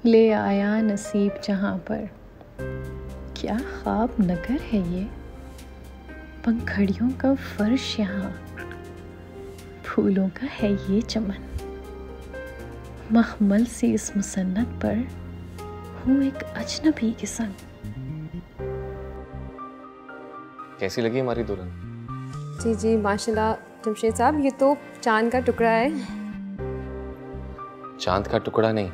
ले आया नसीब जहां पर। क्या ख्वाब नगर है ये, पंखड़ियों का फर्श यहाँ, फूलों का है ये चमन। महमल सी इस मुसन्नत पर हूँ एक अजनबी के संग। कैसी लगी हमारी दुल्हन? जी जी माशाल्लाह जमशेद साहब, ये तो चांद का टुकड़ा है। चांद का टुकड़ा नहीं,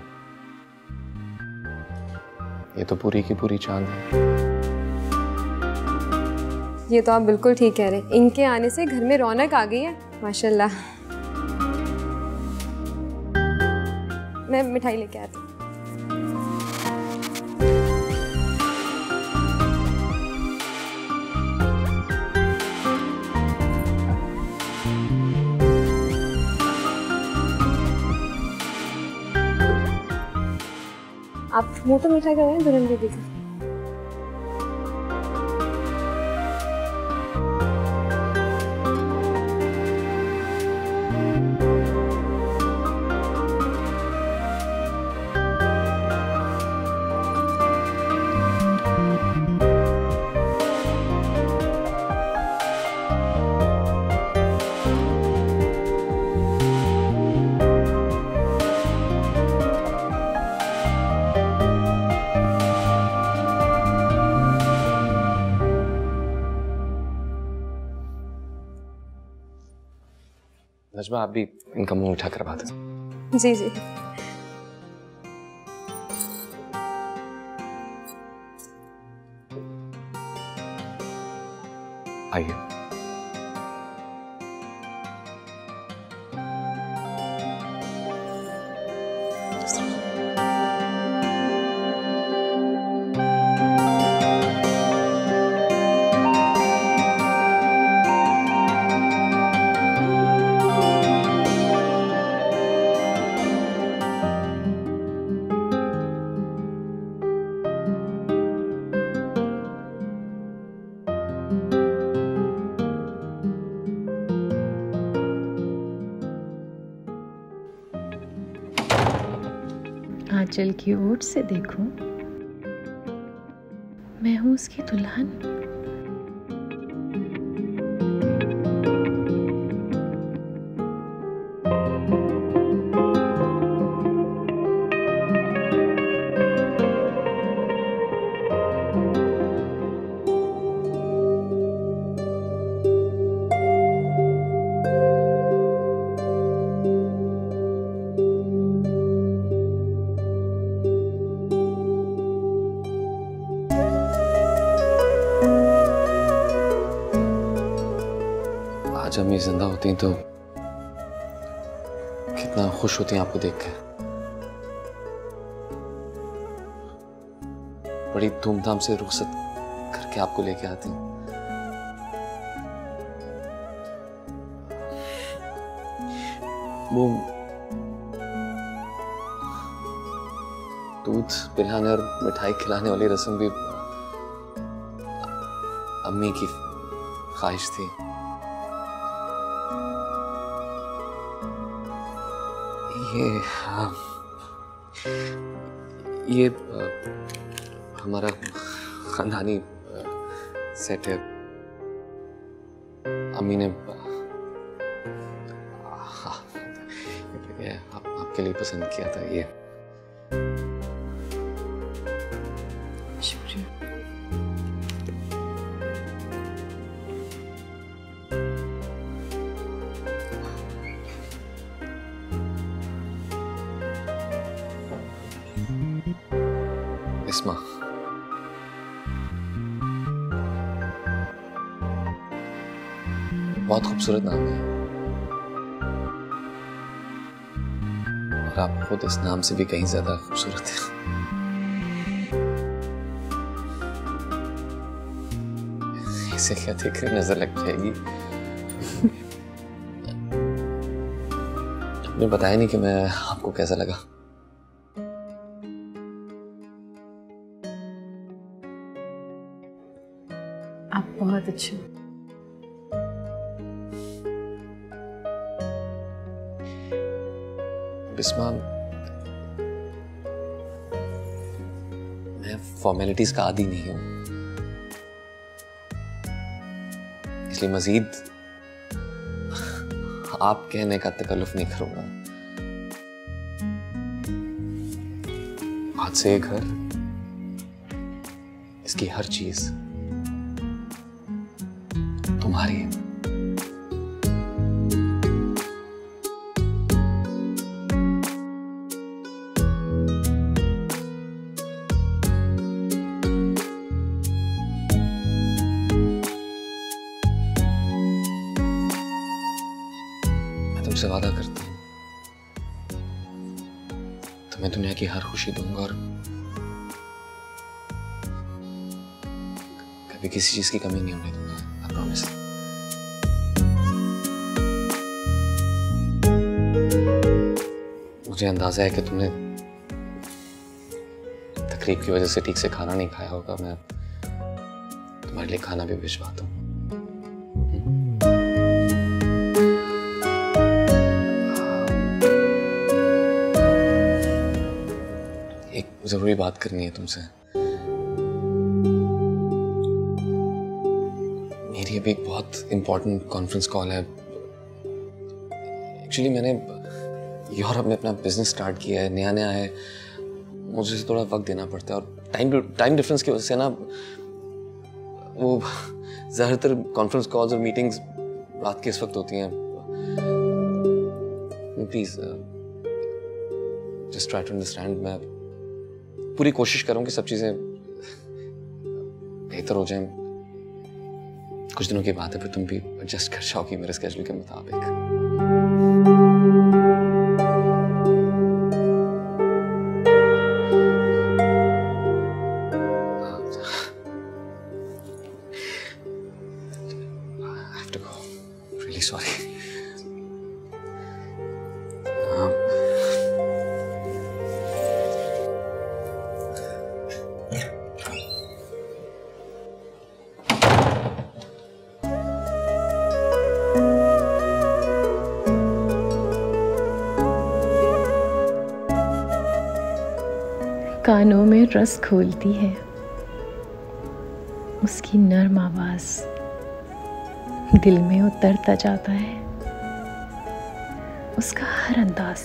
ये तो पूरी की पूरी चांद है। ये तो आप बिल्कुल ठीक कह रहे हैं, इनके आने से घर में रौनक आ गई है माशाल्लाह। मैं मिठाई लेके आती हूँ। आप मुंह तो मीठा कर रहे हैं दुल्हन दीदी का। नजमा, आप भी इनका मुंह मीठा करवा दो। जी जी। आइए। आंचल की ओट से देखूं, मैं हूं उसकी दुल्हन। आज अम्मी जिंदा होती तो कितना खुश होती आपको देखकर। बड़ी धूमधाम से रुखसत करके आपको लेके आती। वो दूध पिलाने और मिठाई खिलाने वाली रस्म भी अम्मी की ख्वाहिश थी। ये हमारा खानदानी सेट है। अम्मी ने आपके लिए पसंद किया था ये। शुक्रिया। इस्मा, बहुत खूबसूरत नाम है और आप खुद इस नाम से भी कहीं ज्यादा खूबसूरत हैं। इसे क्या देखकर नजर लग जाएगी। आपने बताया नहीं कि मैं आपको कैसा लगा। आप बहुत अच्छे हो। बिस्मा, फॉर्मेलिटीज का आदी नहीं हूं, इसलिए मजीद आप कहने का तकल्लुफ नहीं करूंगा। आज से ये घर, इसकी हर चीज तुम्हारी है। तुमसे वादा करता हूं, तुम्हें दुनिया की हर खुशी दूंगा और कभी किसी चीज की कमी नहीं होने दूंगा। I promise. मुझे अंदाजा है कि तुमने तकलीफ की वजह से ठीक से खाना नहीं खाया होगा। मैं तुम्हारे लिए खाना भी भिजवाता हूँ। जरूरी बात करनी है तुमसे। मेरी अभी एक बहुत इंपॉर्टेंट कॉन्फ्रेंस कॉल है। एक्चुअली मैंने यूरोप में अपना बिजनेस स्टार्ट किया है, नया नया है, मुझे थोड़ा वक्त देना पड़ता है और टाइम डिफरेंस की वजह से ना वो ज़्यादातर कॉन्फ्रेंस कॉल्स और मीटिंग्स रात के इस वक्त होती हैं। Please just try to understand. मैं पूरी कोशिश करूं कि सब चीजें बेहतर हो जाएं। कुछ दिनों की बात है, फिर तुम भी एडजस्ट कर जाओगी मेरे स्केड्यूल के मुताबिक। I have to go. Really sorry. कानों में रस खोलती है उसकी नर्म आवाज, दिल में उतरता जाता है उसका हर अंदाज।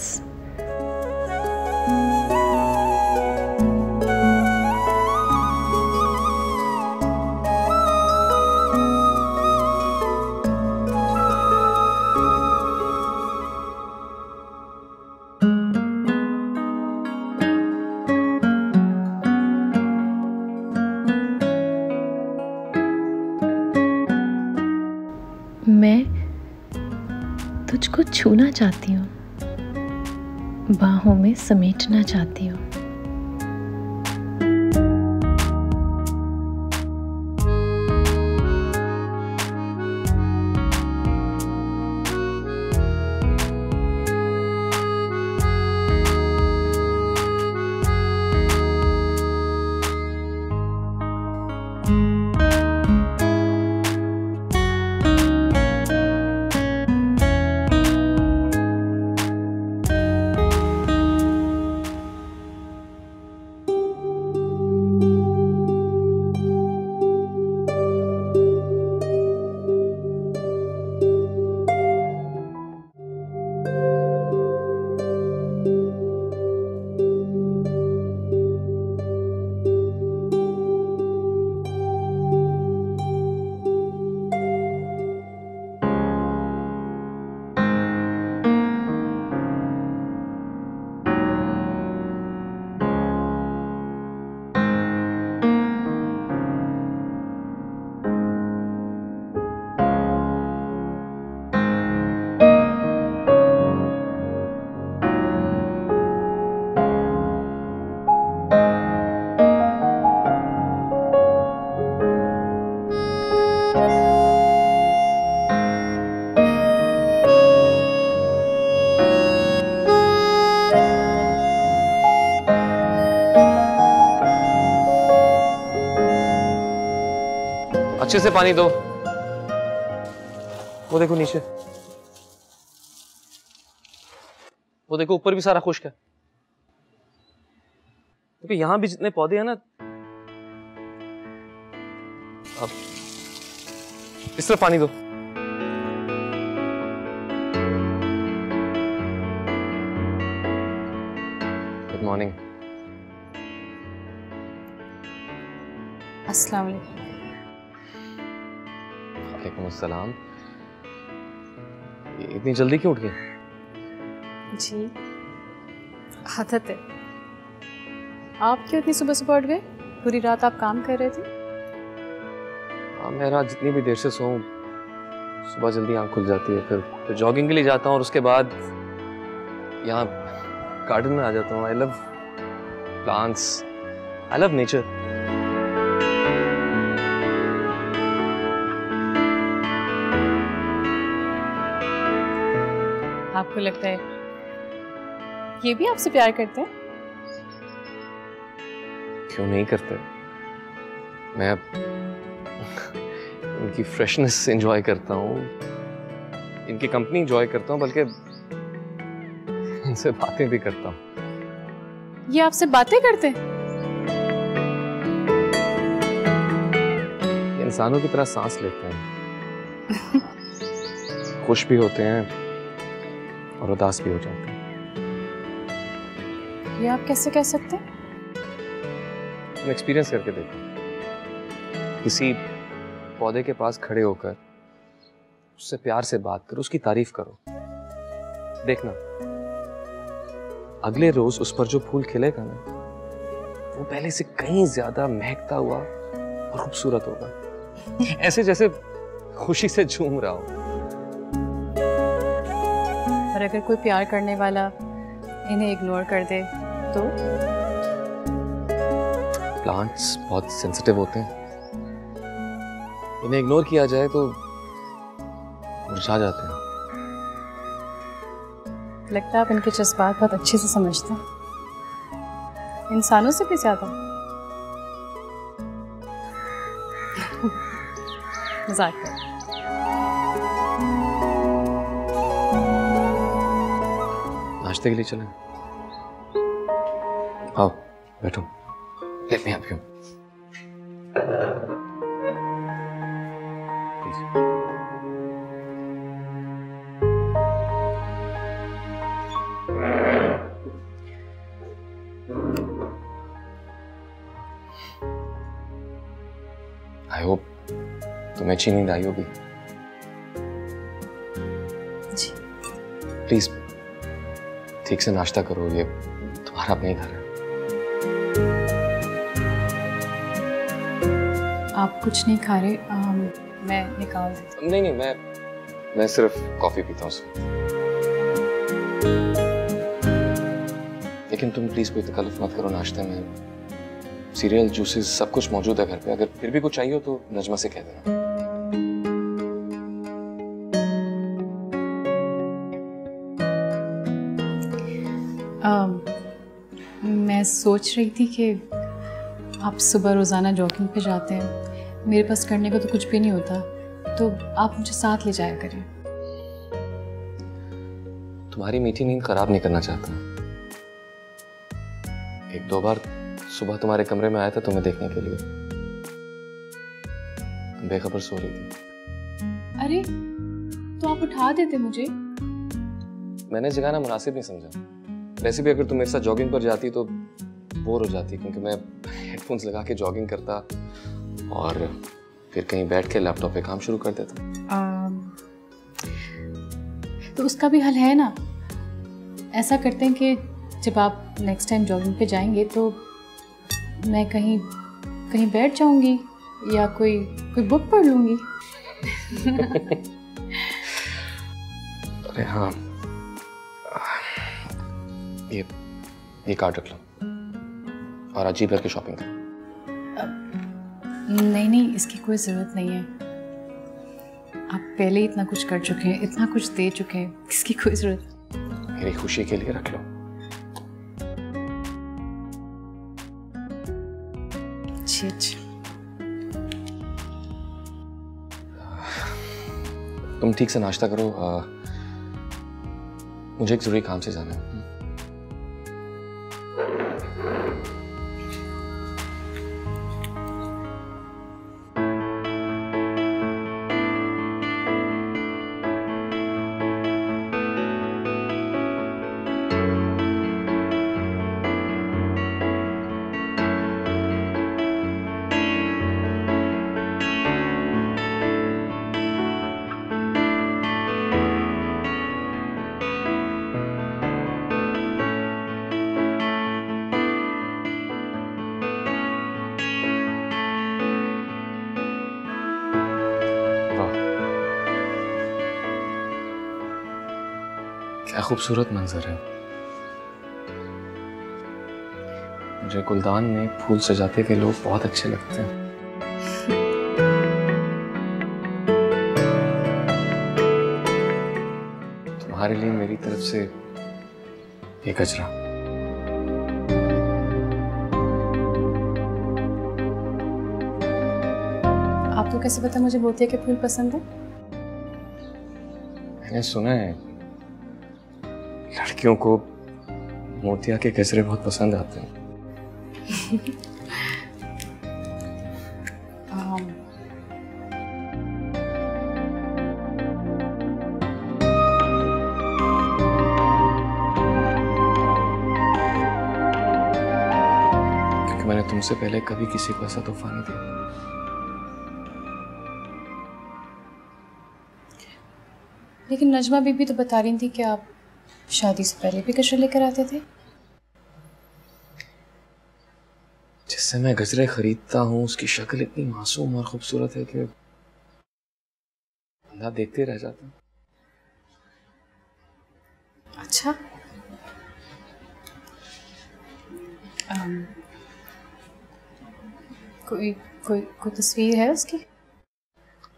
मैं तुझको छूना चाहती हूँ, बाहों में समेटना चाहती हूँ। अच्छे से पानी दो। वो देखो नीचे, वो देखो ऊपर भी सारा खुश्क है। क्योंकि यहां भी जितने पौधे हैं ना, अब इस तरफ पानी दो। Good morning. अस्सलाम वालेकुम। वालेकुम अस्सलाम। इतनी जल्दी क्यों उठ गई? जी आदत है। आप क्यों इतनी सुबह सुबह उठ गए? पूरी रात आप काम कर रहे थे? हाँ, मैं रात जितनी भी देर से सोऊं सुबह जल्दी आँख खुल जाती है। फिर जॉगिंग के लिए जाता हूँ और उसके बाद यहाँ गार्डन में आ जाता हूँ। I love plants, I love nature. आपको लगता है ये भी आपसे प्यार करते हैं? क्यों नहीं करते? मैं इनकी फ्रेशनेस एंजॉय करता हूँ, इनकी कंपनी एंजॉय करता हूँ, बल्कि इनसे बातें भी करता हूँ। ये आपसे बातें करते हैं? ये इंसानों की तरह सांस लेते हैं, खुश भी होते हैं और उदास भी हो जाते हैं। ये आप कैसे कह सकते हैं? तुम एक्सपीरियंस करके देखो। किसी पौधे के पास खड़े होकर उससे प्यार से बात करो, उसकी तारीफ करो। देखना अगले रोज उस पर जो फूल खिलेगा ना, वो पहले से कहीं ज्यादा महकता हुआ और खूबसूरत होगा। ऐसे जैसे खुशी से झूम रहा हो। और अगर कोई प्यार करने वाला इन्हें इग्नोर कर दे तो? प्लांट्स बहुत सेंसिटिव होते हैं, इन्हें इग्नोर किया जाए तो मुरझा जाते हैं। लगता है आप इनके जज्बात बहुत अच्छे से समझते हैं, इंसानों से भी ज्यादा। मजाक कर। नाश्ते के लिए चलें? आओ बैठो। Let me help you. I hope तुम्हें अच्छी नींद आई होगी। जी। प्लीज ठीक से नाश्ता करो, ये तुम्हारा अपना ही घर है। आप कुछ नहीं खा रहे? मैं निकाल देती हूँ। नहीं, मैं सिर्फ कॉफी पीता हूँ। लेकिन तुम प्लीज कोई तकल्लुफ मत करो नाश्ते में। सीरियल, जूसेस सब कुछ मौजूद है घर पे। अगर फिर भी कुछ चाहिए हो तो नजमा से कह देना। मैं सोच रही थी कि आप सुबह रोज़ाना जॉगिंग पे जाते हैं, मेरे पास करने को तो कुछ भी नहीं होता, तो आप मुझे साथ ले जाया करें। तुम्हारी मीठी नींद खराब नहीं करना चाहता। एक दो बार सुबह तुम्हारे कमरे में आया था तुम्हें देखने के लिए। तुम बेखबर सो रही थी। अरे तो आप उठा देते मुझे। मैंने जगाना मुनासिब नहीं समझा। वैसे भी अगर तुम मेरे साथ जॉगिंग पर जाती तो बोर हो जाती, क्योंकि मैं हेडफोन्स लगा के जॉगिंग करता और फिर कहीं बैठ के लैपटॉप पे काम शुरू कर देता। तो उसका भी हल है ना। ऐसा करते हैं कि जब आप नेक्स्ट टाइम जॉगिंग पे जाएंगे तो मैं कहीं बैठ जाऊंगी या कोई बुक पढ़ लूंगी। अरे हाँ, ये कार्ड रख लो और अजीब करके शॉपिंग करो। नहीं, इसकी कोई ज़रूरत नहीं है। आप पहले ही इतना कुछ कर चुके हैं, इतना कुछ दे चुके हैं, इसकी कोई ज़रूरत। मेरी खुशी के लिए रख लो। अच्छा। तुम ठीक से नाश्ता करो। मुझे एक जरूरी काम से जाना है। क्या खूबसूरत मंजर है। मुझे गुलदान में फूल सजाते हुए लोग बहुत अच्छे लगते हैं। तुम्हारे लिए मेरी तरफ से एक गजरा। आपको कैसे पता मुझे मोतिया के फूल पसंद है? मैंने सुना है लड़कियों को मोतिया के गजरे बहुत पसंद आते हैं। क्योंकि मैंने तुमसे पहले कभी किसी को ऐसा तोहफा नहीं दिया। लेकिन नजमा बीबी तो बता रही थी कि आप शादी से पहले भी गजरे लेकर आते थे। जिससे मैं गजरे खरीदता हूँ उसकी शक्ल इतनी मासूम और खूबसूरत है कि बंदा देखते रह जाता। अच्छा। कोई कोई कोई तस्वीर है उसकी?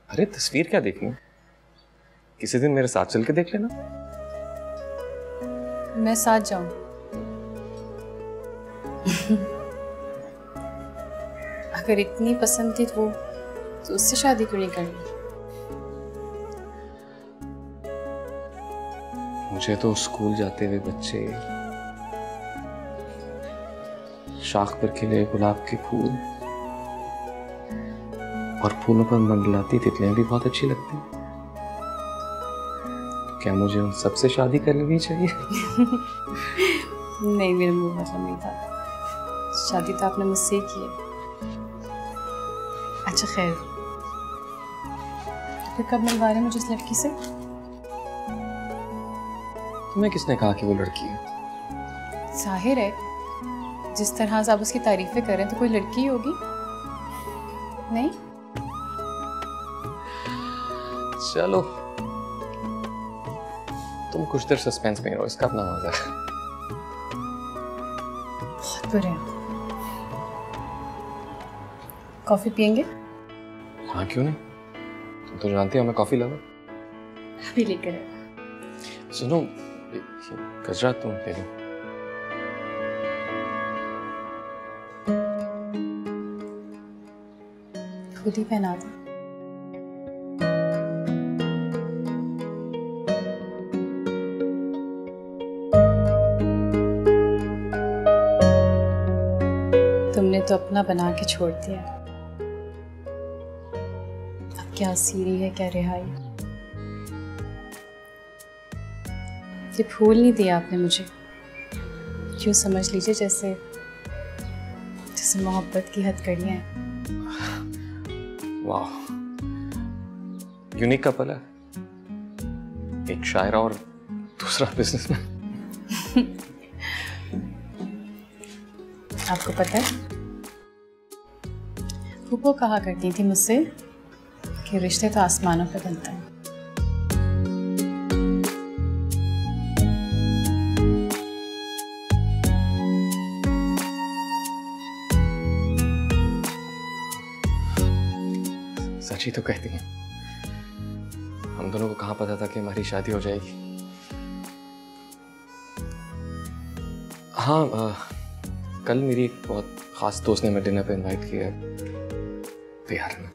अरे तस्वीर क्या देखनी, किसी दिन मेरे साथ चल के देख लेना। मैं साथ जाऊं? अगर इतनी पसंद थी तो उससे शादी क्यों नहीं करनी? मुझे तो स्कूल जाते हुए बच्चे, शाख पर खिले गुलाब के फूल और फूलों पर मंडलाती तितलियां भी बहुत अच्छी लगती। क्या मुझे उन सबसे शादी कर लेनी चाहिए? नहीं, मेरा मुंह मतलब नहीं था। शादी तो आपने मुझसे की है। अच्छा खैर, फिर कब मिलवा रहे मुझे इस लड़की से? तुम्हें किसने कहा कि वो लड़की है? जाहिर है, जिस तरह से आप उसकी तारीफें कर रहे हैं तो कोई लड़की ही होगी। नहीं? चलो तुम कुछ देर सस्पेंस में रहो, इसका अपना मजा है। बहुत बुरे हैं। कॉफी पियेंगे? हाँ क्यों नहीं, तुम तो जानती हो मैं कॉफी लवर। अभी लेकर आए। सुनो, गजरा तुम ले लो। खुद ही पहना दो। तुमने तो अपना बना के छोड़ दिया। अब क्या सीरी है, क्या रिहाई। ये फूल नहीं दिया आपने मुझे, क्यों समझ लीजिए जैसे जैसे मोहब्बत की हथकड़ियां हैं। वाह, यूनिक कपल है, एक शायरा और दूसरा बिजनेसमैन। आपको पता है, फूफो कहा करती थी मुझसे कि रिश्ते तो आसमानों पे बनते हैं। सच ही तो कहती हैं। हम दोनों को कहाँ पता था कि हमारी शादी हो जाएगी। हाँ, कल मेरी एक बहुत खास दोस्त ने मैं डिनर पे इनवाइट किया है बिहार में।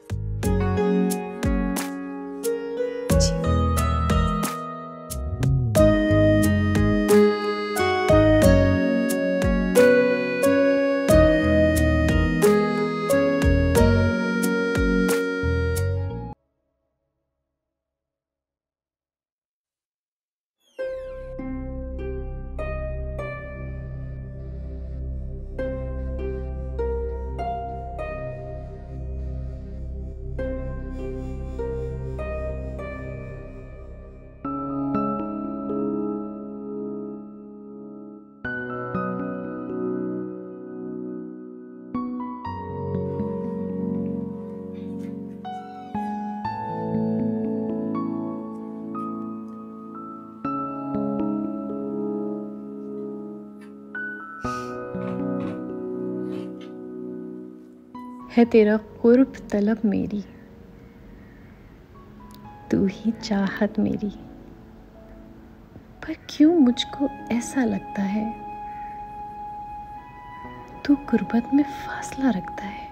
है तेरा कुर्ब तलब मेरी, तू ही चाहत मेरी। पर क्यों मुझको ऐसा लगता है तू गुर्बत में फासला रखता है।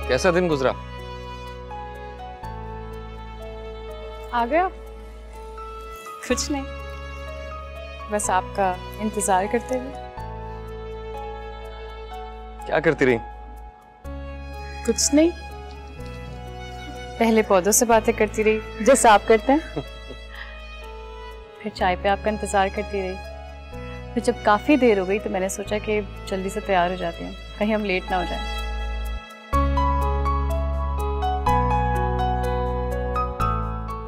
कैसा दिन गुजरा? आ गया? कुछ नहीं, बस आपका इंतजार करते हुए। क्या करती रही? कुछ नहीं, पहले पौधों से बातें करती रही जैसा आप करते हैं। फिर चाय पे आपका इंतजार करती रही। फिर जब काफी देर हो गई तो मैंने सोचा कि जल्दी से तैयार हो जाती हूँ, कहीं हम लेट ना हो जाए।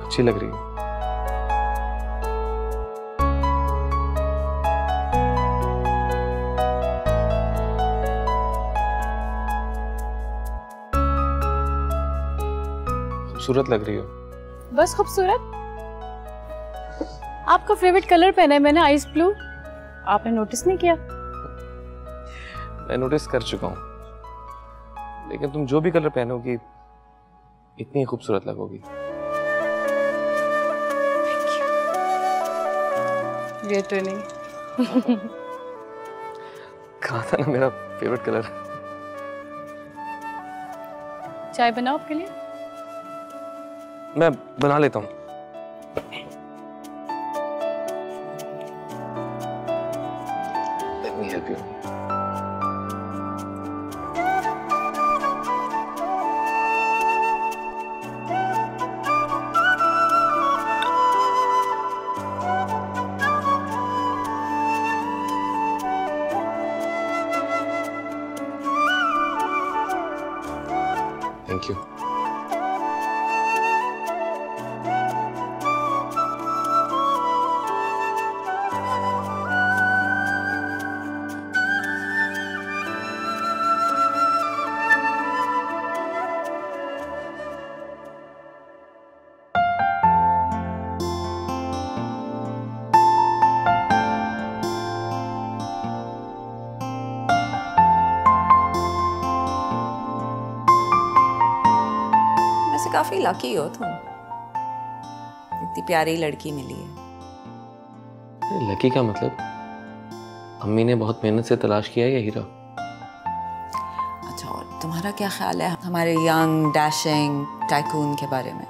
अच्छी लग रही है। खूबसूरत लग रही हो। बस खूबसूरत? आपका फेवरेट कलर पहना है मैंने, आइस ब्लू। आपने नोटिस नहीं किया? मैं नोटिस कर चुका हूं, लेकिन तुम जो भी कलर पहनोगी इतनी खूबसूरत लगोगी। ये तो नहीं। कहा था ना मेरा फेवरेट कलर। चाय बनाओ आपके लिए? मैं बना लेता हूँ। Let me help you. Thank you. वैसे काफी लकी हो तुम, इतनी प्यारी लड़की मिली है। लकी का मतलब? अम्मी ने बहुत मेहनत से तलाश किया है ये हीरा। अच्छा, और तुम्हारा क्या ख्याल है हमारे यंग डैशिंग टाइकून के बारे में?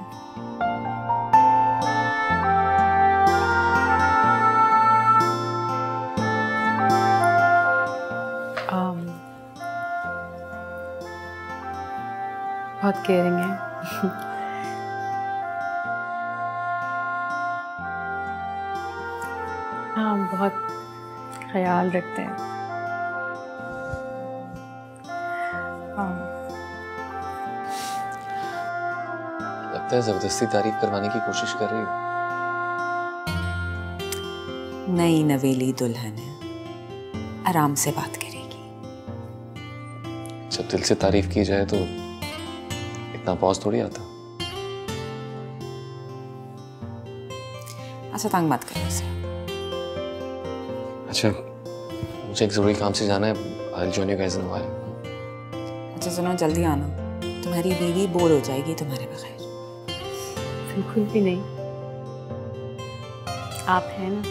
बहुत केयरिंग है। हाँ, बहुत ख्याल रखते हैं। हाँ। लगता है जबरदस्ती तारीफ करवाने की कोशिश कर रही हो। नई नवेली दुल्हन है, आराम से बात करेगी। जब दिल से तारीफ की जाए तो इतना पॉज थोड़ी आता। अच्छा, तंग मत करो उसे। अच्छा, मुझे एक जरूरी काम से जाना है। I'll join you guys in a while. अच्छा सुनो, जल्दी आना, तुम्हारी बीवी बोर हो जाएगी तुम्हारे बगैर। बिल्कुल भी नहीं, आप हैं ना।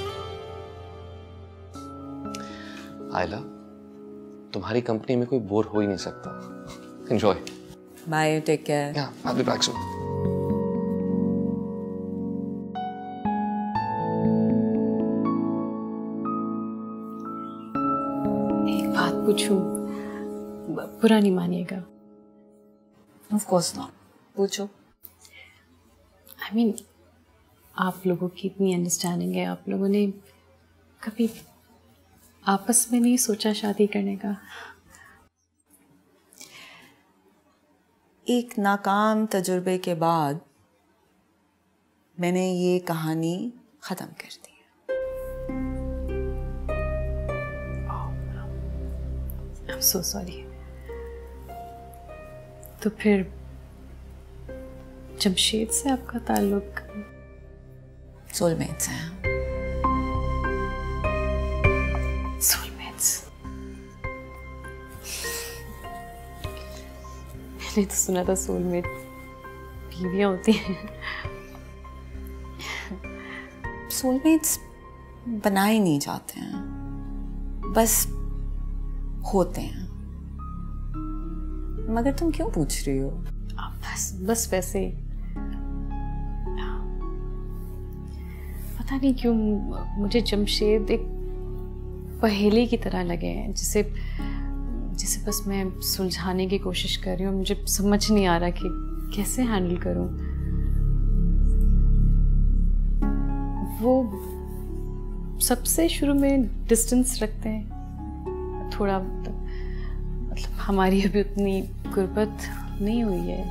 आयला, तुम्हारी कंपनी में कोई बोर हो ही नहीं सकता। Enjoy. Bye, take care. Yeah, I'll be back soon. एक बात पूछूं, बुरा नहीं मानिएगा। Of course not. पूछो। I mean, आप लोगों की इतनी अंडरस्टैंडिंग है, आप लोगों ने कभी आपस में नहीं सोचा शादी करने का? एक नाकाम तजुर्बे के बाद मैंने ये कहानी ख़त्म कर दी है। I'm so sorry। तो फिर जमशेद से आपका ताल्लुक? सोलमेट्स हैं। सोलमेट्स? मैंने तो सुना था सोलमेट बीवियां होती हैं। सोलमेट्स बनाए नहीं जाते हैं, बस होते हैं। मगर तुम क्यों पूछ रही हो? बस वैसे ही। पता नहीं क्यों मुझे जमशेद एक पहेली की तरह लगे हैं, जिसे बस मैं सुलझाने की कोशिश कर रही हूँ। मुझे समझ नहीं आ रहा कि कैसे हैंडल करूँ। वो सबसे शुरू में डिस्टेंस रखते हैं, थोड़ा मतलब हमारी अभी उतनी गुर्बत नहीं हुई है,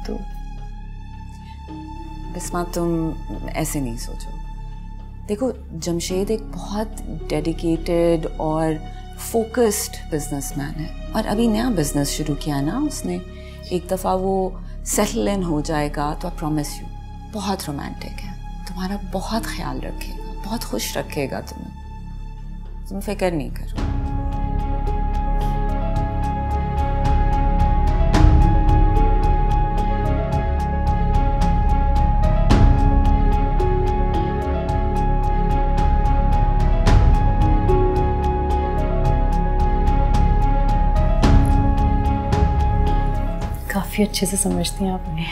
तो बिस्मा तुम ऐसे नहीं सोचो। देखो, जमशेद एक बहुत डेडिकेटेड और फोकस्ड बिजनेसमैन है, और अभी नया बिजनेस शुरू किया ना उसने। एक दफ़ा वो सेटल इन हो जाएगा तो आई प्रॉमिस यू बहुत रोमांटिक है, तुम्हारा बहुत ख्याल रखेगा, बहुत खुश रखेगा तुम्हें। तुम फिक्र नहीं करो। काफ़ी अच्छे से समझती हैं आपने।